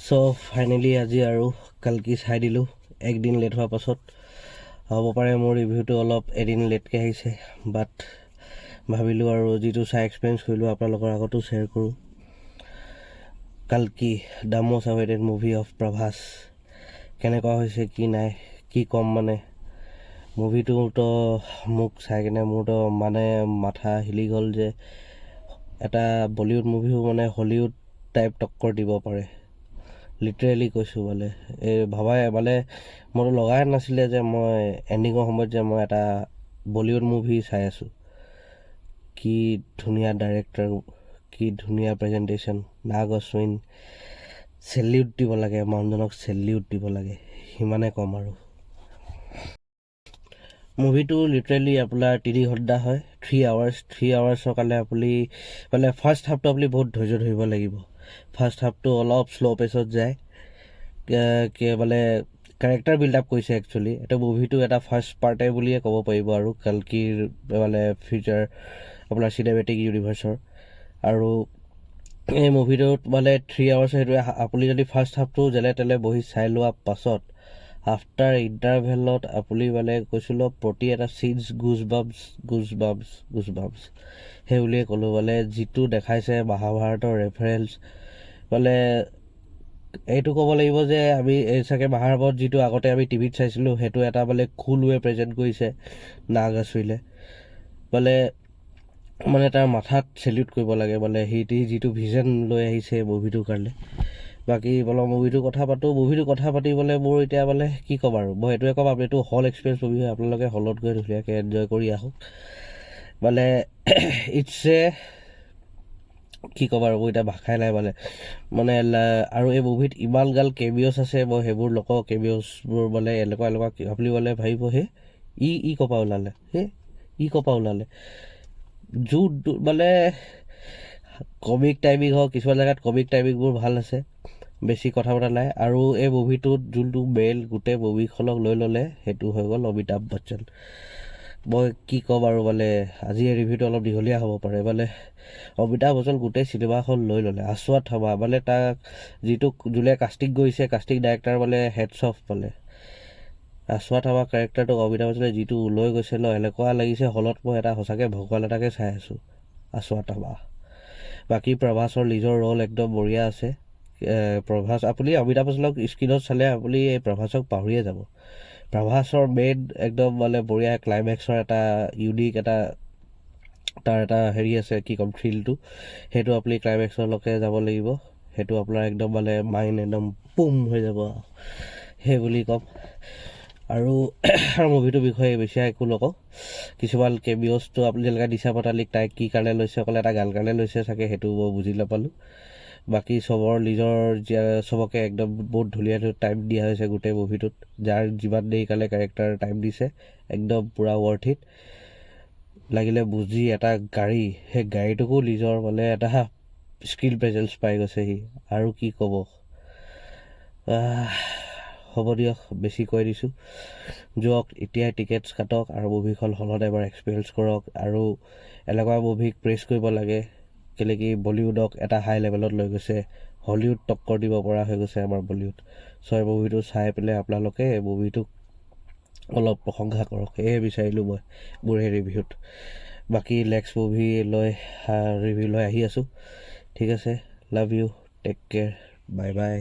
চ' finally আজি আৰু কালকি চাই দিলোঁ একদিন লেট হোৱাৰ পাছত। হ'ব পাৰে মোৰ ৰিভিউটো অলপ এদিন লেটকৈ আহিছে, বাট ভাবিলোঁ আৰু যিটো চাই এক্সপিৰিয়েঞ্চ কৰিলোঁ আপোনালোকৰ আগতো শ্বেয়াৰ কৰোঁ। কালকি the most awaited movie of Prabhas. কেনেকুৱা হৈছে কি নাই কি ক'ম, মানে মুভিটোতো মোক চাই কিনে মোৰতো মানে মাথা হিলি গ'ল যে এটা বলিউড মুভিও মানে হলিউড টাইপ টক্কৰ দিব পাৰে। লিটাৰেলি কৈছোঁ, এই ভাবাই মোৰতো লগাই নাছিলে যে মই এণ্ডিঙৰ সময়ত যে মই এটা বলিউড মুভি চাই আছোঁ। কি ধুনীয়া ডাইৰেক্টৰ, কি ধুনীয়া প্ৰেজেণ্টেশ্যন। নাগ অশ্বিন, চেলিউট দিব লাগে, মানুহজনক চেলিউট দিব লাগে, সিমানে ক'ম আৰু। মুভিটো লিটাৰেলি আপোনাৰ 3 ঘণ্টা হয়, 3 আৱাৰ্ছ। 3 আৱাৰ্ছৰ কাৰণে আপুনি ফাৰ্ষ্ট হাফটো আপুনি বহুত ধৈৰ্য ধৰিব লাগিব। ফাৰ্ষ্ট হাফটো অলপ শ্ল' পেচত যায়, কেৰেক্টাৰ বিল্ড আপ কৰিছে একচুৱেলি। এইটো মুভিটো এটা ফাৰ্ষ্ট পাৰ্টে বুলিয়ে ক'ব পাৰিব আৰু কালকিৰ ফিউচাৰ আপোনাৰ চিনেমেটিক ইউনিভাৰ্চৰ। আৰু এই মুভিটোত 3 আৱাৰ্ছ, সেইটোৱে আপুনি যদি ফাৰ্ষ্ট হাফটো যেনে তেনে বহি চাই লোৱা পাছত আফটাৰ ইণ্টাৰভেলত আপুনি কৈছিলোঁ প্ৰতি এটা চিনছ গুজ বাম্পছ সেই বুলিয়ে ক'লোঁ। যিটো দেখাইছে মহাভাৰতৰ ৰেফাৰেঞ্চ, এইটো ক'ব লাগিব যে আমি চাগে মহাভাৰত যিটো আগতে আমি টিভিত চাইছিলোঁ সেইটো এটা কুল ৱে প্ৰেজেণ্ট কৰিছে নাগ অশ্বিনে। তাৰ মাথাত চেলিউট কৰিব লাগে, সি যিটো ভিজন লৈ আহিছে মুভিটোৰ কাৰণে। বাকী মুভিটোৰ কথা পাতিবলৈ মোৰ এতিয়া কি ক'ম আৰু, মই এইটোৱে ক'ম আপুনিটো হল এক্সপিৰিয়েঞ্চ মুভি হয়, আপোনালোকে হলত গৈ ধুনীয়াকৈ এনজয় কৰি আহক। ইটছ এ কি ক'ম আৰু, মোৰ এতিয়া ভাষাই নাই আৰু এই মুভিত ইমান গাল কেমিঅ'ছ আছে, মই সেইবোৰ নকওঁ। কেমিঅ'ছবোৰ এনেকুৱা আপুনি ভাবিব ই কপা ওলালে কমিক টাইমিং হওক, কিছুমান জেগাত কমিক টাইমিংবোৰ ভাল আছে, বেছি কথা পতা নাই। আৰু এই মুভিটোত যোনটো মেইন গোটেই মুভিখনক লৈ ল'লে সেইটো হৈ গ'ল অমিতাভ বচ্চন। মই কি ক'ম আৰু, আজি এই ৰিভিউটো অলপ দীঘলীয়া হ'ব পাৰে। অমিতাভ বচ্চন গোটেই চিনেমাখন লৈ ল'লে আচুৱাত থাবা। তাক যোনে কাষ্টিং কৰিছে, কাষ্টিং ডাইৰেক্টৰ হেডছ অফ আচুৱাত থাবা কেৰেক্টাৰটোক অমিতাভ বচ্চনে যিটো লৈ গৈছে ন, এনেকুৱা লাগিছে হলত মই এটা সঁচাকৈ ভগৱান এটাকে চাই আছোঁ। আচুৱাত থাবা। বাকী প্ৰভাসৰ নিজৰ ৰ'ল একদম বঢ়িয়া আছে। আপুনি অমিতাভ বচ্চনক স্ক্ৰীণত চালে আপুনি এই প্ৰভাসক পাহৰিয়ে যাব। প্ৰভাসৰ মেইন একদম বঢ়িয়া ক্লাইমেক্সৰ এটা ইউনিক তাৰ এটা আছে, কি ক'ম, থ্ৰিলটো। সেইটো আপুনি ক্লাইমেক্সলৈকে যাব লাগিব, সেইটো আপোনাৰ একদম মাইণ্ড একদম পুম হৈ যাব, সেই বুলি ক'ম। আৰু মুভিটোৰ বিষয়ে বেছি একো নকওঁ। কিছুমান কেমিঅ'ছটো আপুনি যেনেকৈ দিছা পটালিক তাইক কি কাৰণে লৈছে, অকল এটা গান কাৰণে লৈছে চাগে, সেইটো মই বুজি নাপালোঁ। বাকী চবকে একদম বহুত ধুনীয়া টাইম দিয়া হৈছে গোটেই মুভিটোত। যাৰ যিমান দেৰি কাৰণে কেৰেক্টাৰ টাইম দিছে একদম পূৰা ৱৰ্থ ইট। লাগিলে বুজি এটা গাড়ী, সেই গাড়ীটোকো নিজৰ এটা স্ক্ৰীণ প্ৰেজেঞ্চ পাই গৈছে সি, আৰু কি ক'ব। হ'ব দিয়ক, বেছি কৈ দিছোঁ। যাওক এতিয়াই টিকেটছ কাটক আৰু মুভিখন হলত এবাৰ এক্সপিৰিয়েঞ্চ কৰক। আৰু এনেকুৱা মুভিক প্ৰেছ কৰিব লাগে, কেলৈ কি বলিউডক এটা হাই লেভেলত লৈ গৈছে, হলিউড টক্কৰ দিব পৰা হৈ গৈছে আমাৰ বলিউড। চ' এই মুভিটো চাই পেলাই আপোনালোকে এই মুভিটোক অলপ প্ৰশংসা কৰক, সেয়ে বিচাৰিলোঁ মই মোৰ এই ৰিভিউত। বাকী নেক্সট মুভি ৰিভিউ লৈ আহি আছোঁ। ঠিক আছে, love you, take care, bye by.